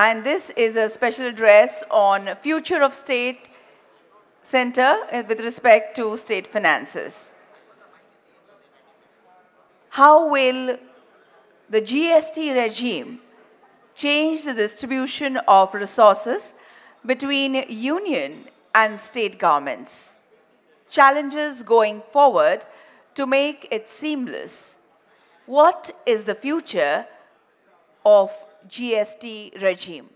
And this is a special address on future of state center with respect to state finances. How will the GST regime change the distribution of resources between union and state governments? Challenges going forward to make it seamless. What is the future of GST regime?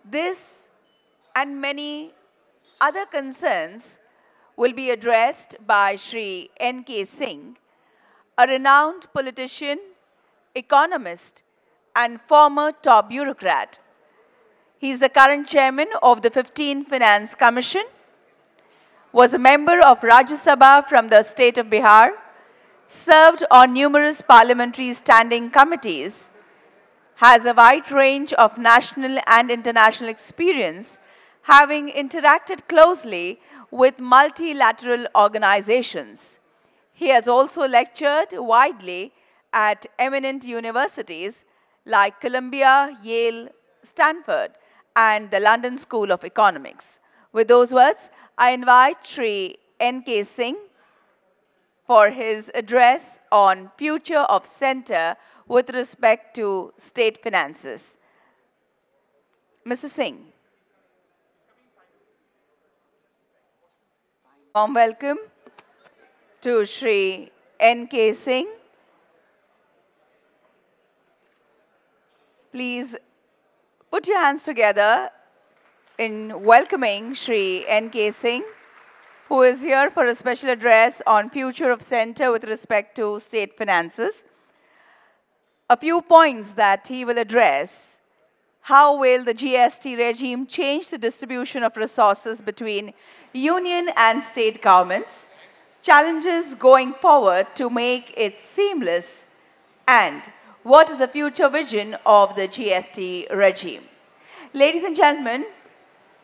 This and many other concerns will be addressed by Shri N.K. Singh, a renowned politician, economist, and former top bureaucrat. He is the current chairman of the 15th Finance Commission, was a member of Rajya Sabha from the state of Bihar, served on numerous parliamentary standing committees, has a wide range of national and international experience, having interacted closely with multilateral organizations. He has also lectured widely at eminent universities like Columbia, Yale, Stanford, and the London School of Economics. With those words, I invite Shri N.K. Singh for his address on future of center with respect to state finances. Mr. Singh. Warm welcome to Shri N.K. Singh. Please put your hands together in welcoming Shri N.K. Singh, who is here for a special address on future of center with respect to state finances. A few points that he will address. How will the GST regime change the distribution of resources between union and state governments? Challenges going forward to make it seamless, and what is the future vision of the GST regime? Ladies and gentlemen,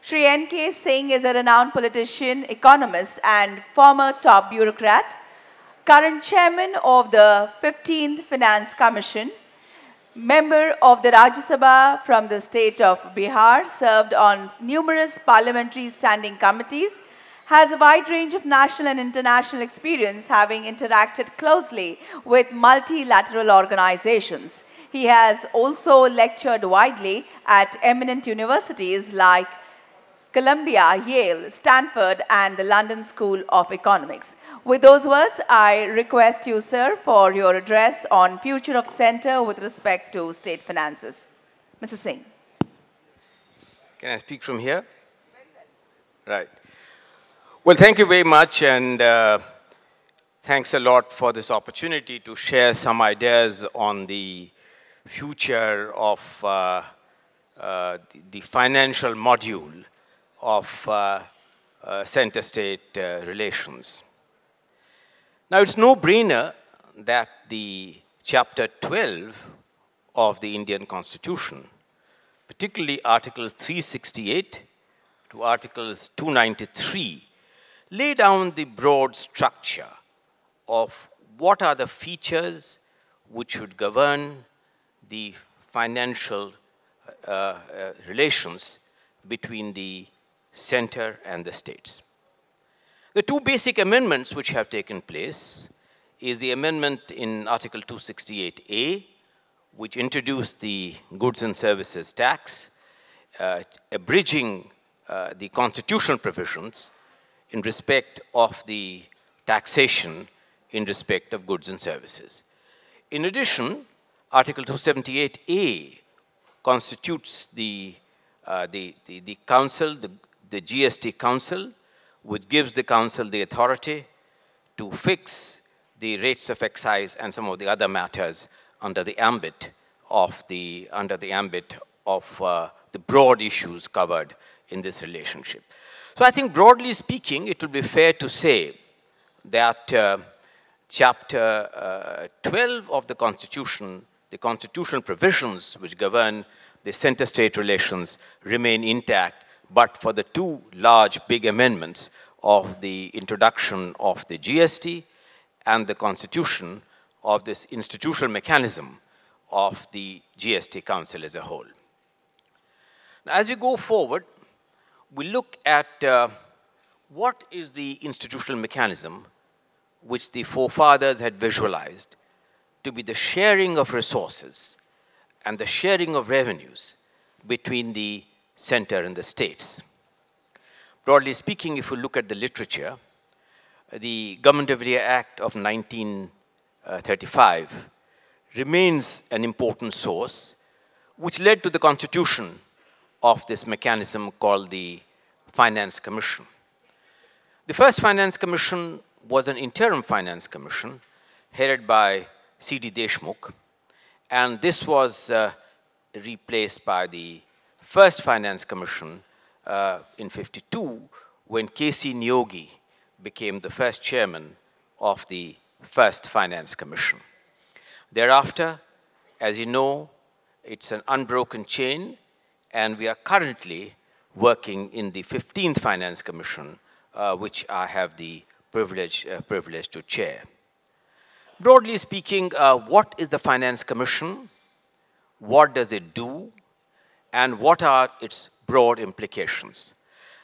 Shri N.K. Singh is a renowned politician, economist, and former top bureaucrat, current chairman of the 15th Finance Commission, member of the Rajya Sabha from the state of Bihar, served on numerous parliamentary standing committees, has a wide range of national and international experience, having interacted closely with multilateral organizations. He has also lectured widely at eminent universities like Columbia, Yale, Stanford, and the London School of Economics. With those words, I request you, sir, for your address on future of center with respect to state finances. Mr. Singh. Can I speak from here? Right. Well, thank you very much, and thanks a lot for this opportunity to share some ideas on the future of the financial module of center-state relations. Now, it's no-brainer that the Chapter 12 of the Indian Constitution, particularly Articles 368 to Articles 293, lay down the broad structure of what are the features which should govern the financial relations between the center and the states. The two basic amendments which have taken place is the amendment in Article 268A, which introduced the goods and services tax, abridging the constitutional provisions in respect of the taxation in respect of goods and services. In addition, Article 278A constitutes the council, the GST Council, which gives the council the authority to fix the rates of excise and some of the other matters under the ambit of the broad issues covered in this relationship. So I think broadly speaking, it would be fair to say that Chapter 12 of the Constitution, the constitutional provisions which govern the center-state relations remain intact, but for the two large big amendments of the introduction of the GST and the constitution of this institutional mechanism of the GST Council as a whole. As we go forward, we look at what is the institutional mechanism which the forefathers had visualized to be the sharing of resources and the sharing of revenues between the center and the states. Broadly speaking, if you look at the literature, the Government of India Act of 1935 remains an important source which led to the constitution of this mechanism called the Finance Commission. The first Finance Commission was an interim Finance Commission headed by C.D. Deshmukh, and this was replaced by the first Finance Commission in 52 when K.C. Niyogi became the first chairman of the first Finance Commission. Thereafter, as you know, it's an unbroken chain, and we are currently working in the 15th Finance Commission, which I have the privilege to chair. Broadly speaking, what is the Finance Commission? What does it do? And what are its broad implications?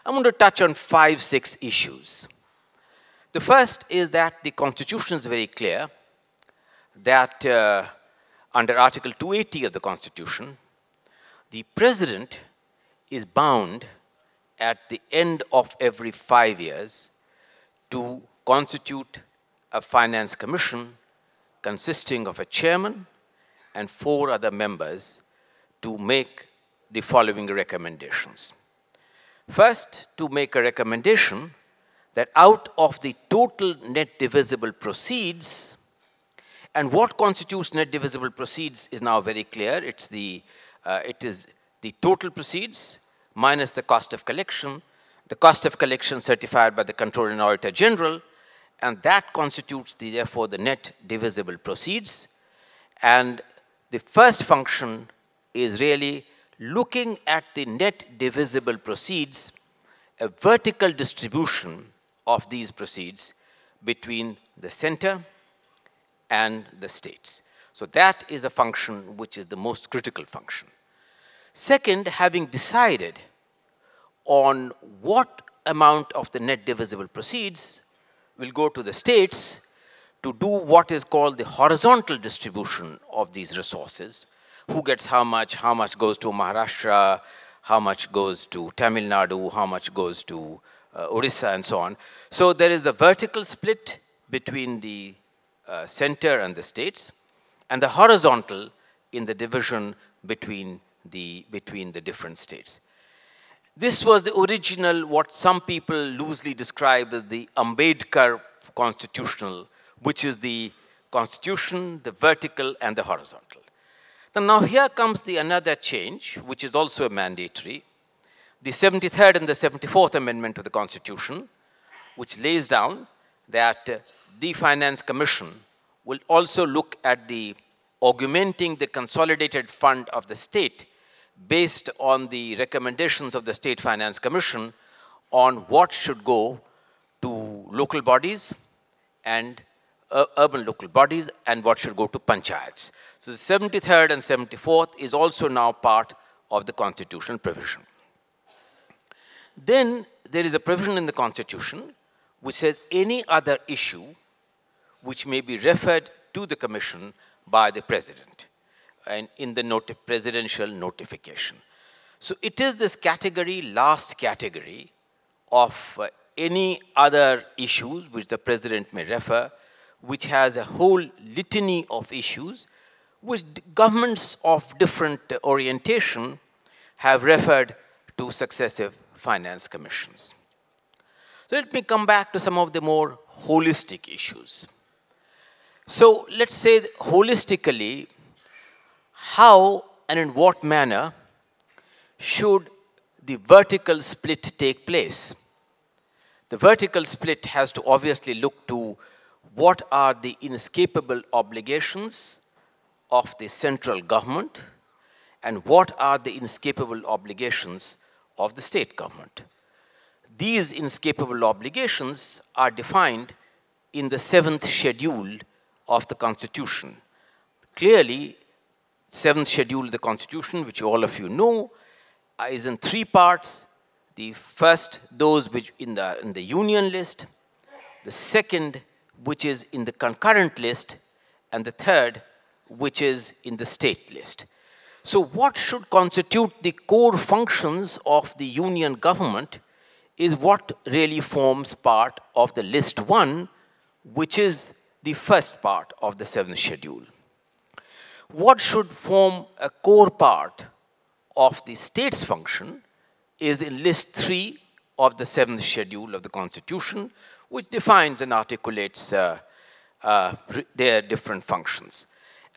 I'm going to touch on 5-6 issues. The first is that the Constitution is very clear that under Article 280 of the Constitution, the President is bound at the end of every 5 years to constitute a Finance Commission consisting of a chairman and 4 other members to make the following recommendations. First, to make a recommendation that out of the total net divisible proceeds, and what constitutes net divisible proceeds is now very clear. It is the total proceeds minus the cost of collection certified by the Comptroller and Auditor General, and that constitutes therefore the net divisible proceeds. And the first function is really looking at the net divisible proceeds, a vertical distribution of these proceeds between the center and the states. So that is a function which is the most critical function. Second, having decided on what amount of the net divisible proceeds will go to the states to do what is called the horizontal distribution of these resources. Who gets how much goes to Maharashtra, how much goes to Tamil Nadu, how much goes to Orissa, and so on. So there is a vertical split between the center and the states, and the horizontal in the division between the different states. This was the original, what some people loosely describe as the Ambedkar constitutional, which is the constitution, the vertical, and the horizontal. Now here comes another change, which is also mandatory. The 73rd and the 74th Amendment to the Constitution, which lays down that the Finance Commission will also look at the augmenting the consolidated fund of the state based on the recommendations of the State Finance Commission on what should go to local bodies and urban local bodies and what should go to panchayats. So the 73rd and 74th is also now part of the constitutional provision. Then there is a provision in the Constitution which says any other issue which may be referred to the Commission by the President and in the presidential notification. So it is this category, last category of any other issues which the President may refer, which has a whole litany of issues which governments of different orientation have referred to successive finance commissions. So let me come back to some of the more holistic issues. So let's say holistically, how and in what manner should the vertical split take place? The vertical split has to obviously look to what are the inescapable obligations of the central government and what are the inescapable obligations of the state government. These inescapable obligations are defined in the 7th schedule of the Constitution. Clearly, 7th schedule of the Constitution, which all of you know, is in three parts. The first, those which in the union list. The second, which is in the concurrent list. And the third, which is in the state list. So what should constitute the core functions of the union government is what really forms part of the list 1, which is the first part of the 7th schedule. What should form a core part of the state's function is in list 3 of the 7th schedule of the Constitution, which defines and articulates their different functions.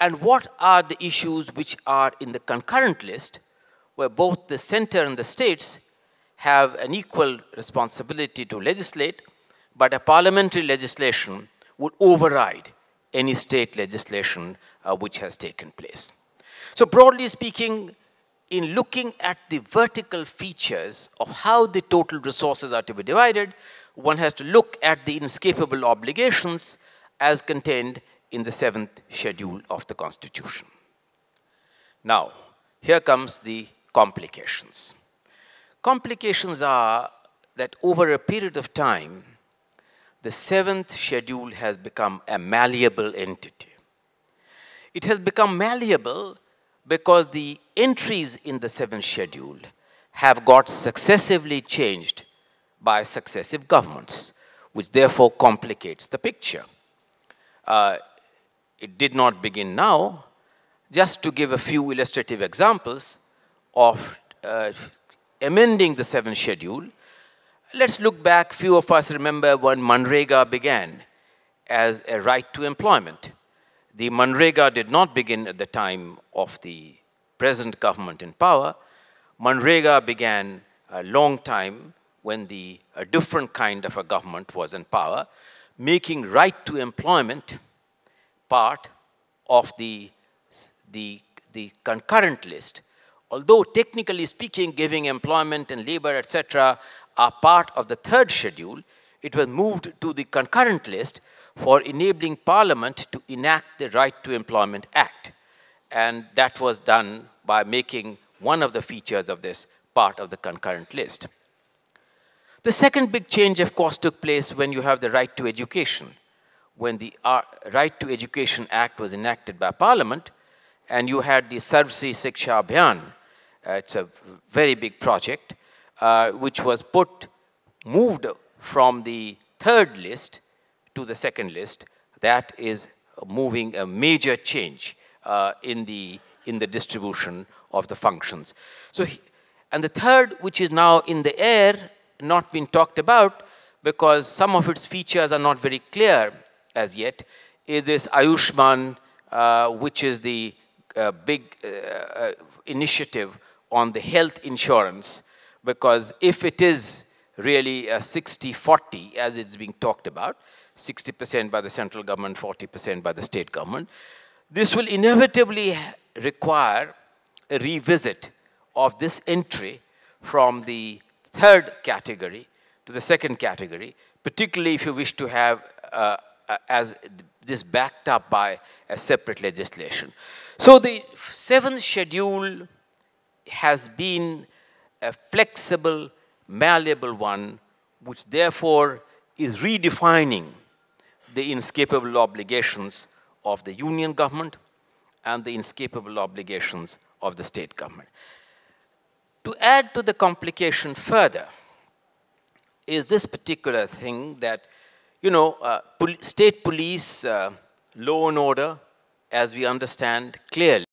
And what are the issues which are in the concurrent list, where both the center and the states have an equal responsibility to legislate, but a parliamentary legislation would override any state legislation which has taken place. So broadly speaking, in looking at the vertical features of how the total resources are to be divided, one has to look at the inescapable obligations as contained in the 7th schedule of the Constitution. Now, here comes the complications. Complications are that over a period of time, the 7th schedule has become a malleable entity. It has become malleable because the entries in the 7th schedule have got successively changed by successive governments, which therefore complicates the picture. It did not begin now. Just to give a few illustrative examples of amending the 7th schedule, let's look back. Few of us remember when Manrega began as a right to employment. The Manrega did not begin at the time of the present government in power. Manrega began a long time when a different kind of a government was in power, making right to employment part of the concurrent list. Although technically speaking, giving employment and labor, etc., are part of the 3rd schedule, it was moved to the concurrent list for enabling Parliament to enact the Right to Employment Act. And that was done by making one of the features of this part of the concurrent list. The second big change, of course, took place when you have the right to education. When the Right to Education Act was enacted by Parliament, and you had the Sarvasri Shiksha Abhiyan. It's a very big project, which was moved from the 3rd list to the 2nd list. That is moving a major change in the distribution of the functions. So, and the third, which is now in the air, not been talked about because some of its features are not very clear as yet, is this Ayushman, which is the big initiative on the health insurance, because if it is really a 60-40, as it's being talked about, 60% by the central government, 40% by the state government, this will inevitably require a revisit of this entry from the 3rd category to the 2nd category, particularly if you wish to have as this backed up by a separate legislation. So the 7th schedule has been a flexible, malleable one, which therefore is redefining the inescapable obligations of the union government and the inescapable obligations of the state government. To add to the complication further is this particular thing that, you know, state police, law and order, as we understand clearly,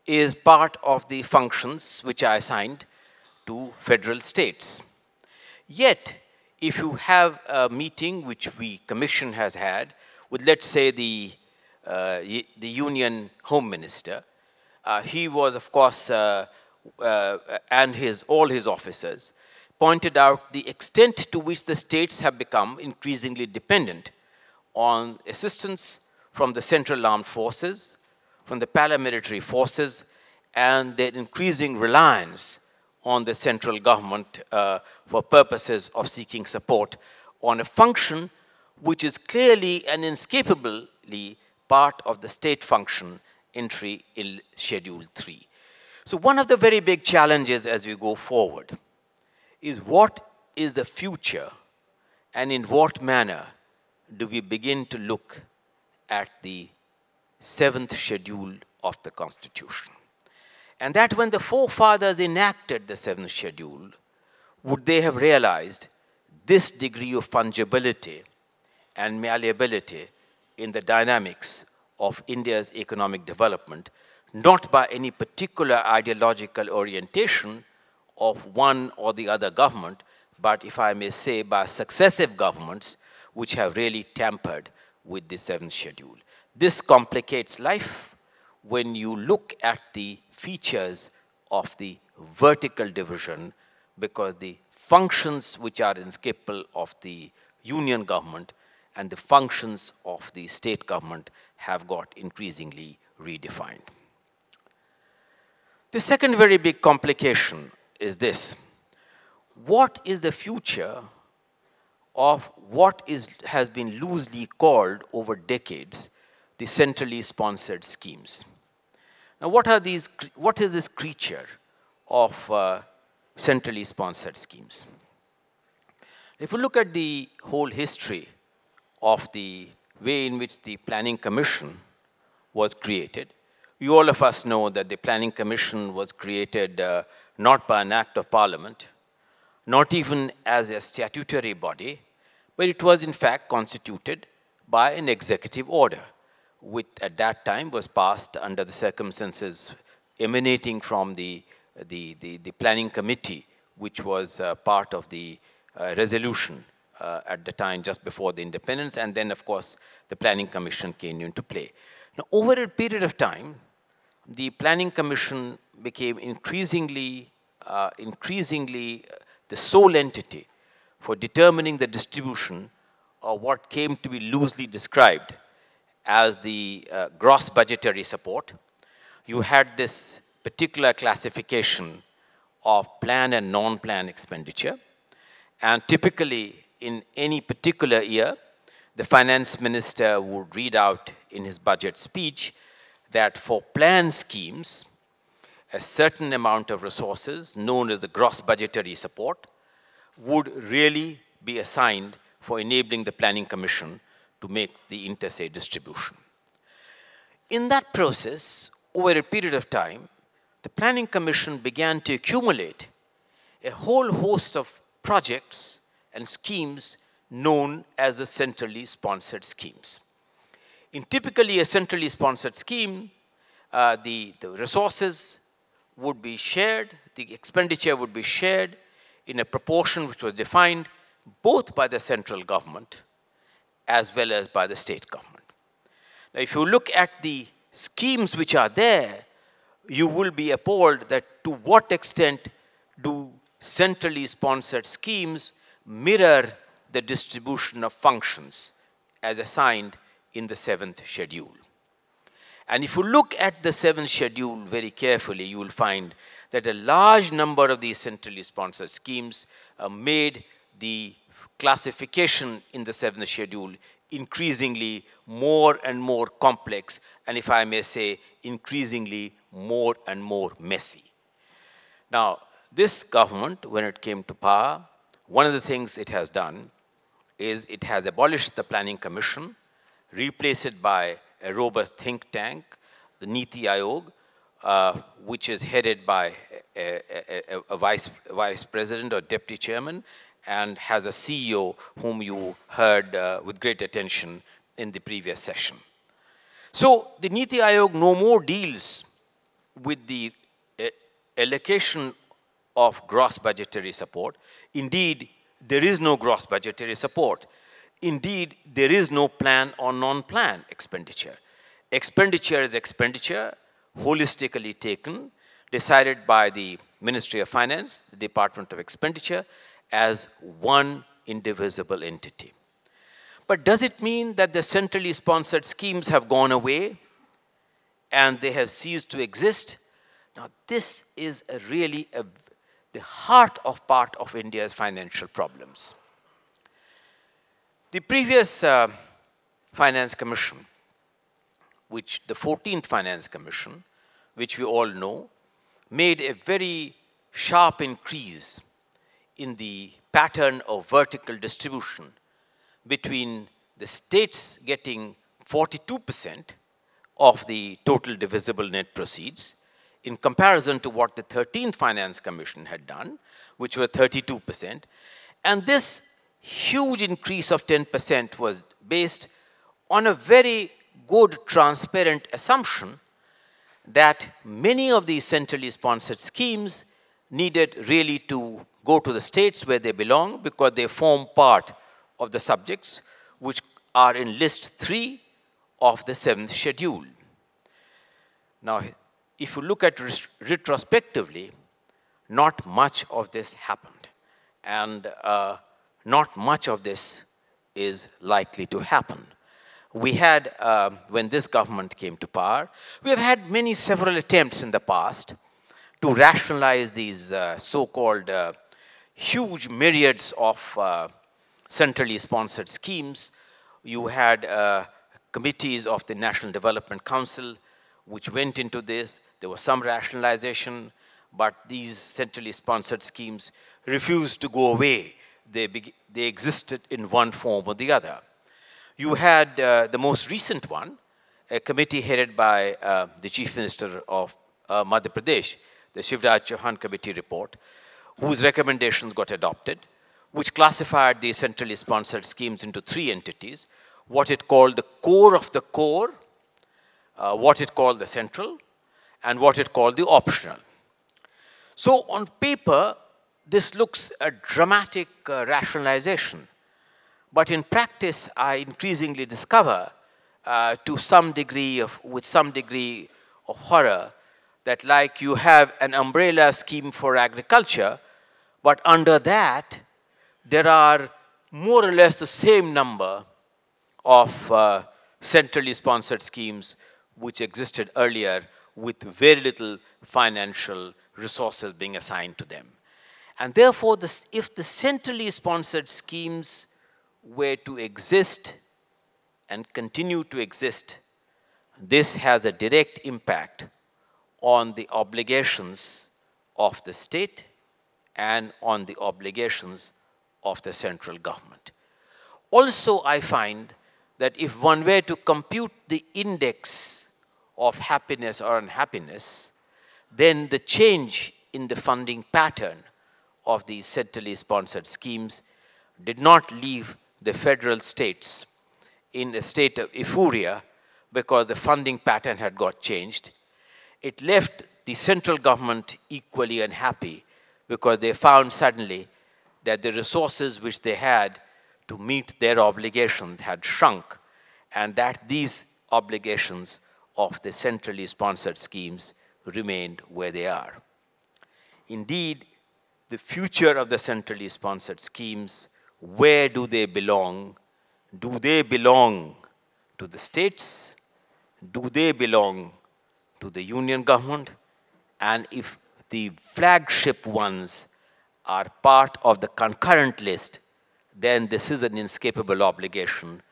is part of the functions which are assigned to federal states. Yet, if you have a meeting which Commission has had with, let's say, the Union Home Minister, he was, of course, and all his officers, pointed out the extent to which the states have become increasingly dependent on assistance from the Central Armed Forces, from the paramilitary forces, and their increasing reliance on the central government for purposes of seeking support on a function which is clearly and inescapably part of the state function entry in Schedule 3. So one of the very big challenges as we go forward is what is the future and in what manner do we begin to look at the 7th schedule of the Constitution. And that when the forefathers enacted the 7th schedule, would they have realized this degree of fungibility and malleability in the dynamics of India's economic development, not by any particular ideological orientation of one or the other government, but if I may say, by successive governments which have really tampered with the 7th schedule. This complicates life when you look at the features of the vertical division, because the functions which are incapable of the union government and the functions of the state government have got increasingly redefined. The second very big complication is this. What is the future of what has been loosely called over decades the centrally sponsored schemes? Now, what is this creature of centrally sponsored schemes? If we look at the whole history of the way in which the Planning Commission was created, you all of us know that the Planning Commission was created not by an act of Parliament, not even as a statutory body, but it was in fact constituted by an executive order, which at that time was passed under the circumstances emanating from the Planning Committee, which was part of the resolution at the time just before the independence, and then of course the Planning Commission came into play. Now, over a period of time, the Planning Commission became increasingly the sole entity for determining the distribution of what came to be loosely described as the gross budgetary support. You had this particular classification of plan and non-plan expenditure, and typically in any particular year, the finance minister would read out in his budget speech that for plan schemes, a certain amount of resources, known as the gross budgetary support, would really be assigned for enabling the Planning Commission to make the interstate distribution. In that process, over a period of time, the Planning Commission began to accumulate a whole host of projects and schemes known as the centrally sponsored schemes. In typically a centrally sponsored scheme, the resources would be shared, the expenditure would be shared in a proportion which was defined both by the central government as well as by the state government. Now, if you look at the schemes which are there, you will be appalled that to what extent do centrally sponsored schemes mirror the distribution of functions as assigned in the 7th schedule. And if you look at the 7th schedule very carefully, you will find that a large number of these centrally sponsored schemes made the classification in the 7th schedule increasingly more and more complex, and if I may say, increasingly more and more messy. Now, this government, when it came to power, one of the things it has done is it has abolished the Planning Commission, replaced it by a robust think tank, the Niti Aayog, which is headed by a vice president or deputy chairman, and has a CEO whom you heard with great attention in the previous session. So the Niti Aayog no more deals with the allocation of gross budgetary support. Indeed, there is no gross budgetary support. Indeed, there is no plan or non-plan expenditure. Expenditure is expenditure, holistically taken, decided by the Ministry of Finance, the Department of Expenditure, as one indivisible entity. But does it mean that the centrally sponsored schemes have gone away and they have ceased to exist? Now, this is really the heart of part of India's financial problems. The previous Finance Commission, which the 14th Finance Commission, which we all know, made a very sharp increase in the pattern of vertical distribution between the states getting 42% of the total divisible net proceeds in comparison to what the 13th Finance Commission had done, which were 32%. And this huge increase of 10% was based on a very good, transparent assumption that many of these centrally sponsored schemes needed really to go to the states where they belong because they form part of the subjects which are in list 3 of the 7th schedule. Now, if you look at retrospectively, not much of this happened. And not much of this is likely to happen. We had, when this government came to power, we have had several attempts in the past to rationalize these so-called huge myriads of centrally sponsored schemes. You had committees of the National Development Council which went into this. There was some rationalization, but these centrally sponsored schemes refused to go away. They existed in one form or the other. You had the most recent one, a committee headed by the Chief Minister of Madhya Pradesh, the Shivraj Chauhan Committee report, whose recommendations got adopted, which classified the centrally sponsored schemes into 3 entities, what it called the core of the core, what it called the central, and what it called the optional. So on paper, this looks a dramatic rationalization. But in practice, I increasingly discover with some degree of horror that like you have an umbrella scheme for agriculture, but under that, there are more or less the same number of centrally sponsored schemes which existed earlier with very little financial resources being assigned to them. And therefore, if the centrally sponsored schemes were to exist and continue to exist, this has a direct impact on the obligations of the state and on the obligations of the central government. Also, I find that if one were to compute the index of happiness or unhappiness, then the change in the funding pattern of these centrally sponsored schemes did not leave the federal states in a state of euphoria because the funding pattern had got changed. It left the central government equally unhappy because they found suddenly that the resources which they had to meet their obligations had shrunk, and that these obligations of the centrally sponsored schemes remained where they are. Indeed, the future of the centrally sponsored schemes, where do they belong? Do they belong to the states? Do they belong to the union government? And if the flagship ones are part of the concurrent list, then this is an inescapable obligation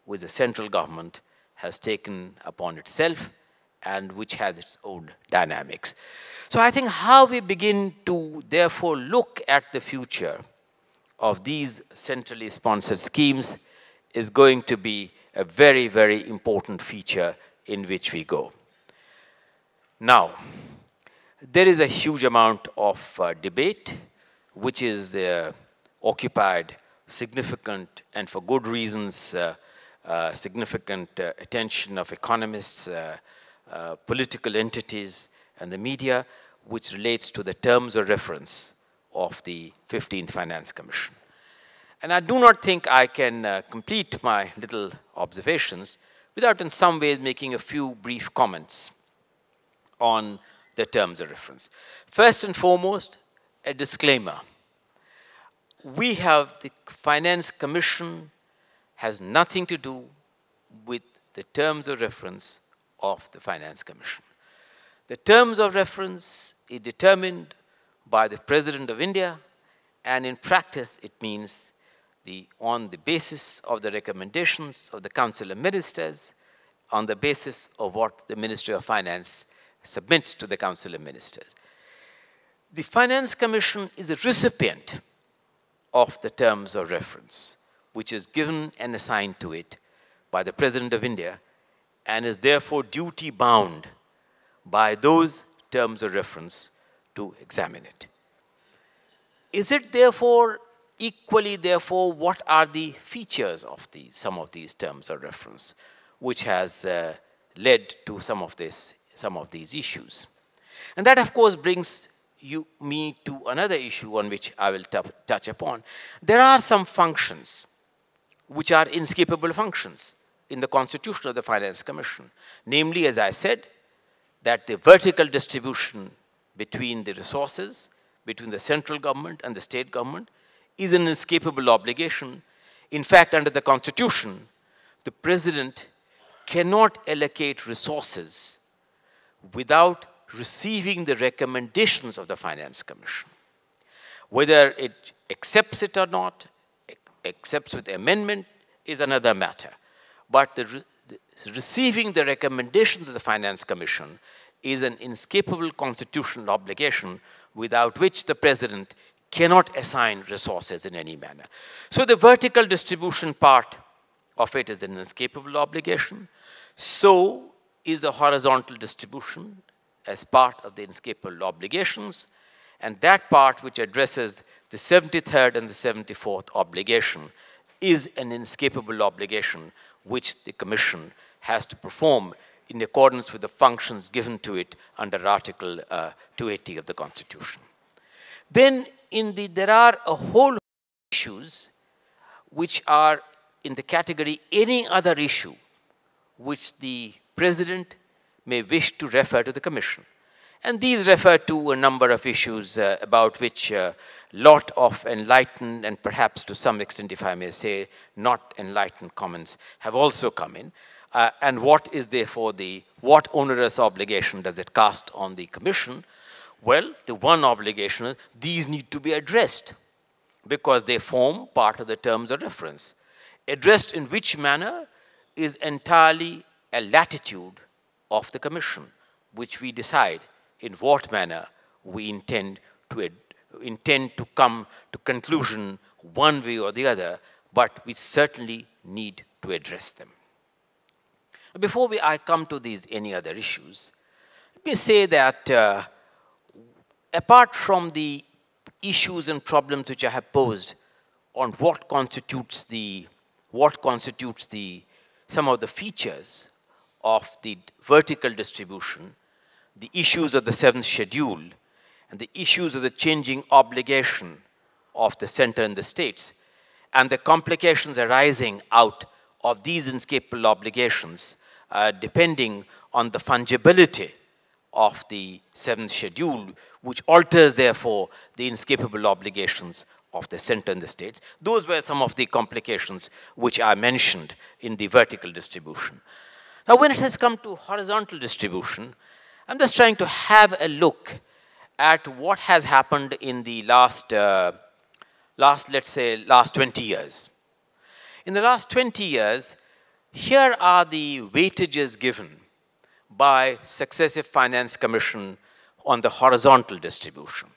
which the central government has taken upon itself and which has its own dynamics. So I think how we begin to therefore look at the future of these centrally sponsored schemes is going to be a very, very important feature in which we go. Now, there is a huge amount of debate which is occupied significant, and for good reasons, significant attention of economists, political entities, and the media, which relates to the terms of reference of the 15th Finance Commission. And I do not think I can complete my little observations without in some ways making a few brief comments on the terms of reference. First and foremost, a disclaimer. We have the Finance Commission has nothing to do with the terms of reference of the Finance Commission. The terms of reference is determined by the President of India, and in practice it means on the basis of the recommendations of the Council of Ministers, on the basis of what the Ministry of Finance submits to the Council of Ministers. The Finance Commission is a recipient of the terms of reference, which is given and assigned to it by the President of India and is therefore duty bound by those terms of reference to examine it. Is it therefore equally, therefore, what are the features of some of these terms of reference, which has led to some of these issues? And that, of course, brings me to another issue on which I will touch upon. There are some functions which are inescapable functions in the constitution of the Finance Commission. Namely, as I said, that the vertical distribution between the resources, between the central government and the state government, is an inescapable obligation. In fact, under the Constitution, the President cannot allocate resources without receiving the recommendations of the Finance Commission. Whether it accepts it or not, accepts with amendment, is another matter. But receiving the recommendations of the Finance Commission is an inescapable constitutional obligation without which the President cannot assign resources in any manner. So the vertical distribution part of it is an inescapable obligation. So is the horizontal distribution as part of the inescapable obligations. And that part which addresses the 73rd and the 74th obligation is an inescapable obligation which the Commission has to perform in accordance with the functions given to it under Article 280 of the Constitution. Then there are a whole issues which are in the category any other issue which the President may wish to refer to the Commission. And these refer to a number of issues about which a lot of enlightened and perhaps to some extent, if I may say, not enlightened comments have also come in. And what is therefore what onerous obligation does it cast on the Commission? Well, the one obligation is these need to be addressed because they form part of the terms of reference. Addressed in which manner is entirely a latitude of the Commission, which we decide in what manner we intend to come to conclusion one way or the other, but we certainly need to address them. Before I come to these any other issues, let me say that apart from the issues and problems which I have posed on what constitutes some of the features of the vertical distribution, the issues of the 7th schedule, and the issues of the changing obligation of the center and the states, and the complications arising out of these inescapable obligations, depending on the fungibility of the 7th schedule, which alters, therefore, the inescapable obligations of the center and the states. Those were some of the complications which I mentioned in the vertical distribution. Now, when it has come to horizontal distribution, I'm just trying to have a look at what has happened in the last 20 years. In the last 20 years, here are the weightages given by successive Finance Commission on the horizontal distribution.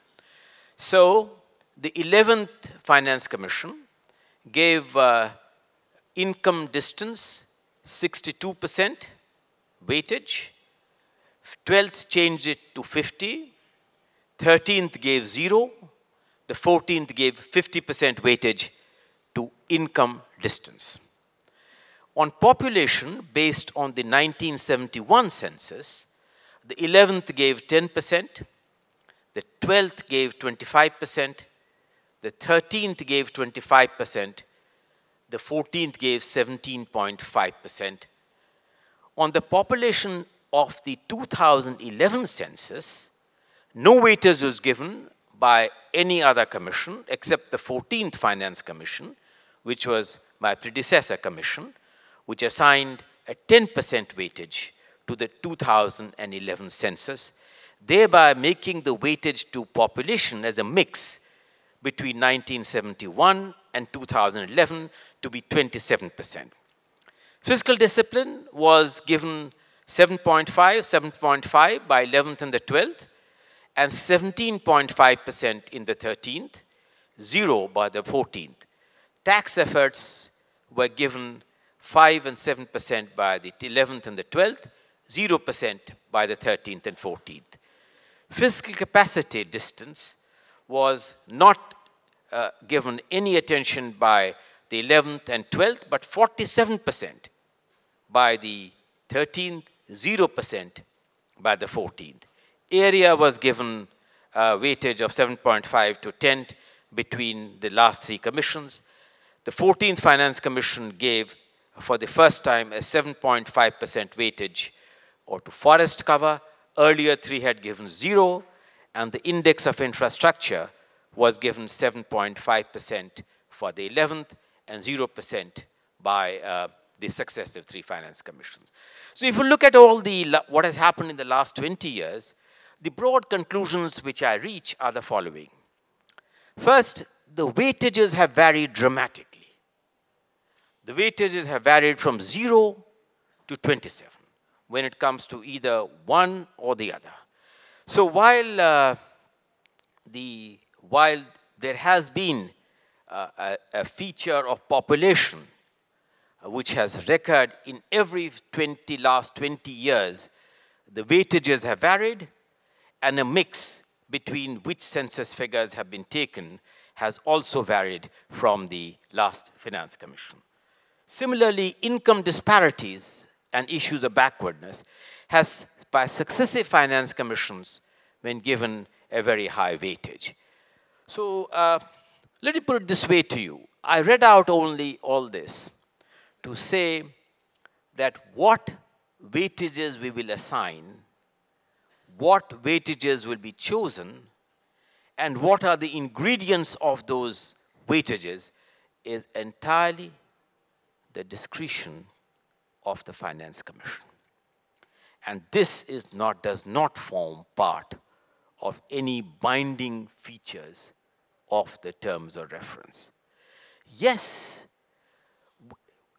So, the 11th Finance Commission gave income distance 62% weightage, 12th changed it to 50, 13th gave 0, the 14th gave 50% weightage to income distance. On population, based on the 1971 census, the 11th gave 10%, the 12th gave 25%, the 13th gave 25%, the 14th gave 17.5%. On the population of the 2011 census, no weightage was given by any other commission except the 14th Finance Commission, which was my predecessor commission, which assigned a 10% weightage to the 2011 census, thereby making the weightage to population as a mix between 1971 and 2011 to be 27%. Fiscal discipline was given 7.5 by 11th and the 12th, and 17.5% in the 13th, 0 by the 14th. Tax efforts were given 5 and 7% by the 11th and the 12th, 0% by the 13th and 14th. Fiscal capacity distance was not given any attention by the 11th and 12th, but 47% by the 13th, 0% by the 14th. Area was given a weightage of 7.5 to 10 between the last three commissions. The 14th Finance Commission gave, for the first time, a 7.5% weightage or to forest cover. Earlier three had given 0, and the index of infrastructure was given 7.5% for the 11th and 0% by the successive three finance commissions. So if you look at all what has happened in the last 20 years, the broad conclusions which I reach are the following. First, the weightages have varied dramatically. The weightages have varied from 0 to 27 when it comes to either one or the other. So while there has been a feature of population which has recurred in every last 20 years, the weightages have varied, and a mix between which census figures have been taken has also varied from the last Finance Commission. Similarly, income disparities and issues of backwardness has, by successive finance commissions, been given a very high weightage. So let me put it this way to you. I read out only all this to say that what weightages we will assign, what weightages will be chosen, and what are the ingredients of those weightages is entirely the discretion of the Finance Commission. And this does not form part of any binding features of the terms of reference. Yes,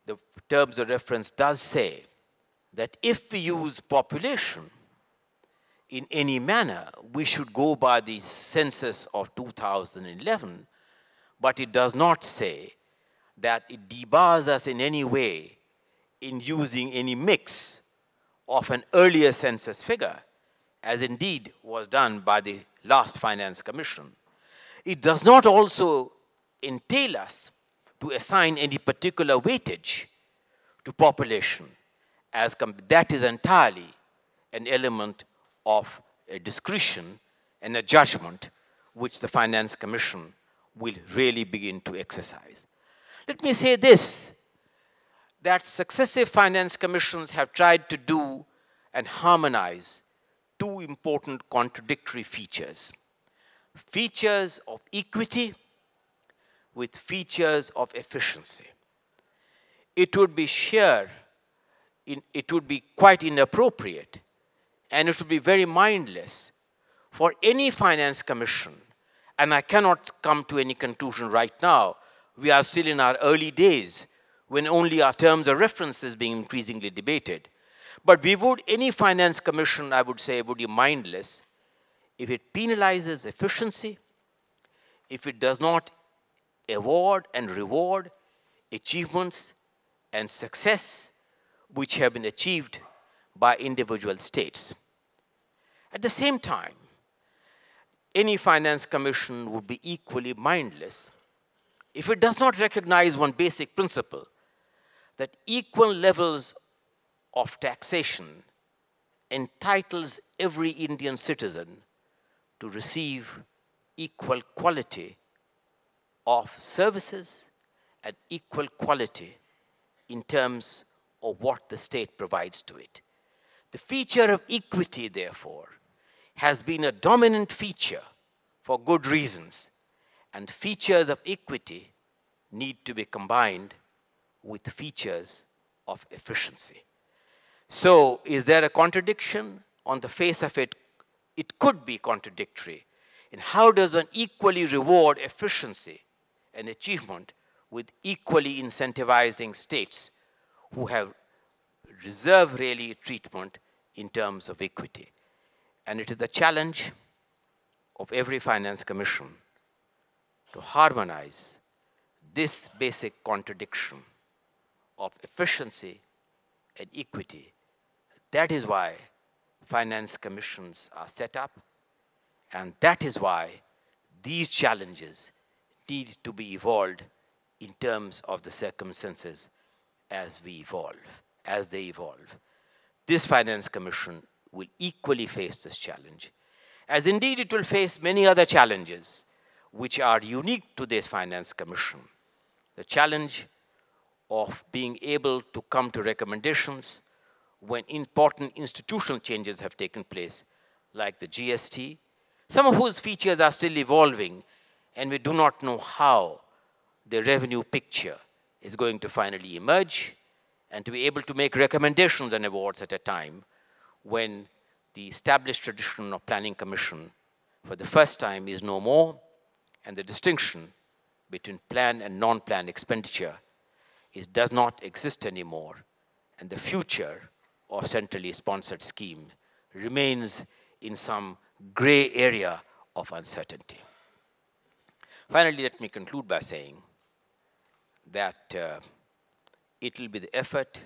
the terms of reference does say that if we use population in any manner, we should go by the census of 2011, but it does not say that it debars us in any way in using any mix of an earlier census figure, as indeed was done by the last Finance Commission. It does not also entail us to assign any particular weightage to population, as that is entirely an element of a discretion and a judgment which the Finance Commission will really begin to exercise. Let me say this, that successive Finance Commissions have tried to do and harmonize two important contradictory features. Features of equity with features of efficiency. It would be it would be quite inappropriate, and it would be very mindless for any Finance Commission, and I cannot come to any conclusion right now. We are still in our early days when only our terms of reference is being increasingly debated. But any Finance Commission, I would say, would be mindless if it penalizes efficiency, if it does not award and reward achievements and success which have been achieved by individual states. At the same time, any Finance Commission would be equally mindless if it does not recognize one basic principle, that equal levels of taxation entitles every Indian citizen to receive equal quality of services and equal quality in terms of what the state provides to it. The feature of equity, therefore, has been a dominant feature for good reasons, and features of equity need to be combined with features of efficiency. So, is there a contradiction? On the face of it, it could be contradictory. And how does one equally reward efficiency and achievement with equally incentivizing states who have reserved really treatment in terms of equity? And it is a challenge of every finance commission to harmonize this basic contradiction of efficiency and equity. That is why finance commissions are set up, and that is why these challenges need to be evolved in terms of the circumstances as they evolve. This finance commission will equally face this challenge, as indeed it will face many other challenges which are unique to this finance commission. The challenge of being able to come to recommendations when important institutional changes have taken place, like the GST, some of whose features are still evolving, and we do not know how the revenue picture is going to finally emerge, and to be able to make recommendations and awards at a time when the established tradition of planning commission for the first time is no more, and the distinction between planned and non-planned expenditure does not exist anymore, and the future of centrally sponsored scheme remains in some gray area of uncertainty. Finally, let me conclude by saying that it will be the effort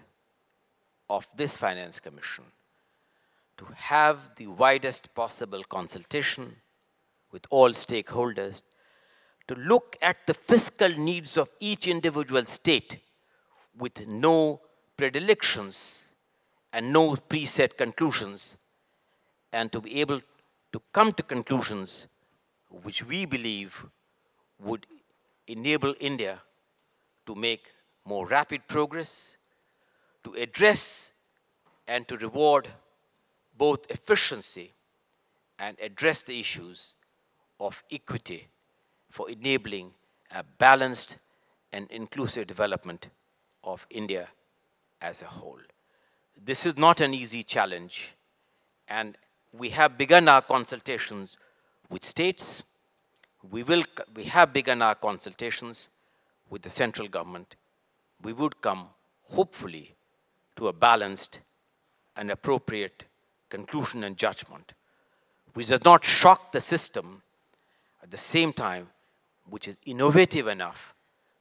of this Finance Commission to have the widest possible consultation with all stakeholders, to look at the fiscal needs of each individual state with no predilections and no preset conclusions, and to be able to come to conclusions which we believe would enable India to make more rapid progress, to address and to reward both efficiency and address the issues of equity for enabling a balanced and inclusive development of India as a whole. This is not an easy challenge, and we have begun our consultations with states. We have begun our consultations with the central government. We would come, hopefully, to a balanced and appropriate conclusion and judgment, which does not shock the system, at the same time, which is innovative enough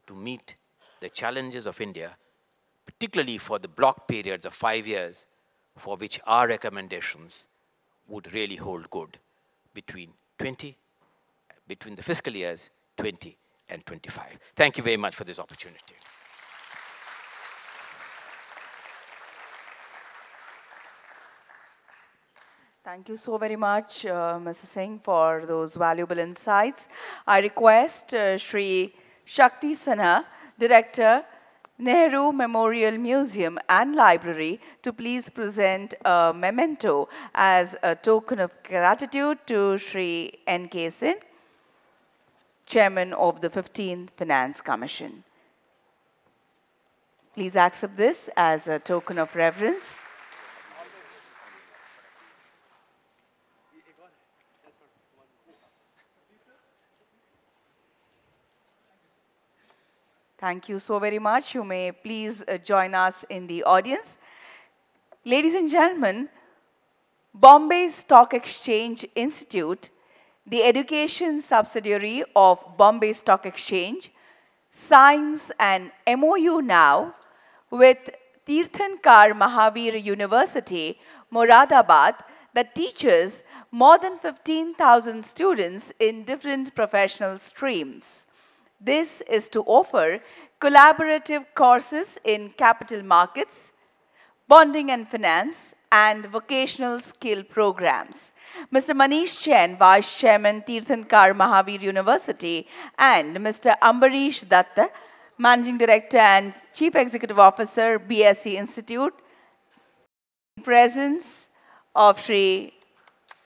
to meet the challenges of India, particularly for the block periods of 5 years, for which our recommendations would really hold good between the fiscal years 20 and 25. Thank you very much for this opportunity. Thank you so very much, Mr. Singh, for those valuable insights. I request Shri Shakti Sinha, Director, Nehru Memorial Museum and Library, to please present a memento as a token of gratitude to Shri N.K. Singh, Chairman of the 15th Finance Commission. Please accept this as a token of reverence. Thank you so very much. You may please join us in the audience. Ladies and gentlemen, Bombay Stock Exchange Institute, the education subsidiary of Bombay Stock Exchange, signs an MOU now with Tirthankar Mahavir University, Moradabad, that teaches more than 15,000 students in different professional streams. This is to offer collaborative courses in capital markets, bonding and finance, and vocational skill programs. Mr. Manish Chen, Vice Chairman, Tirthankar Mahavir University, and Mr. Ambarish Datta, Managing Director and Chief Executive Officer, BSc Institute, in presence of Shri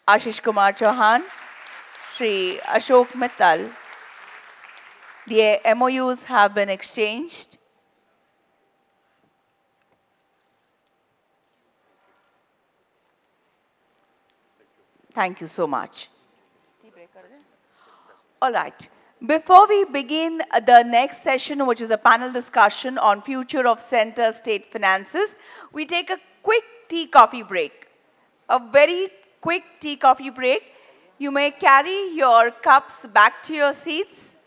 Ashish Kumar Chauhan, Shri Ashok Mittal. The MOUs have been exchanged. Thank you so much. All right. Before we begin the next session, which is a panel discussion on future of center-state finances, we take a quick tea-coffee break. A very quick tea-coffee break. You may carry your cups back to your seats.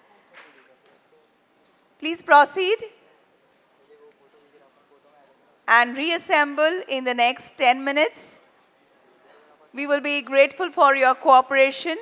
Please proceed and reassemble in the next 10 minutes. We will be grateful for your cooperation.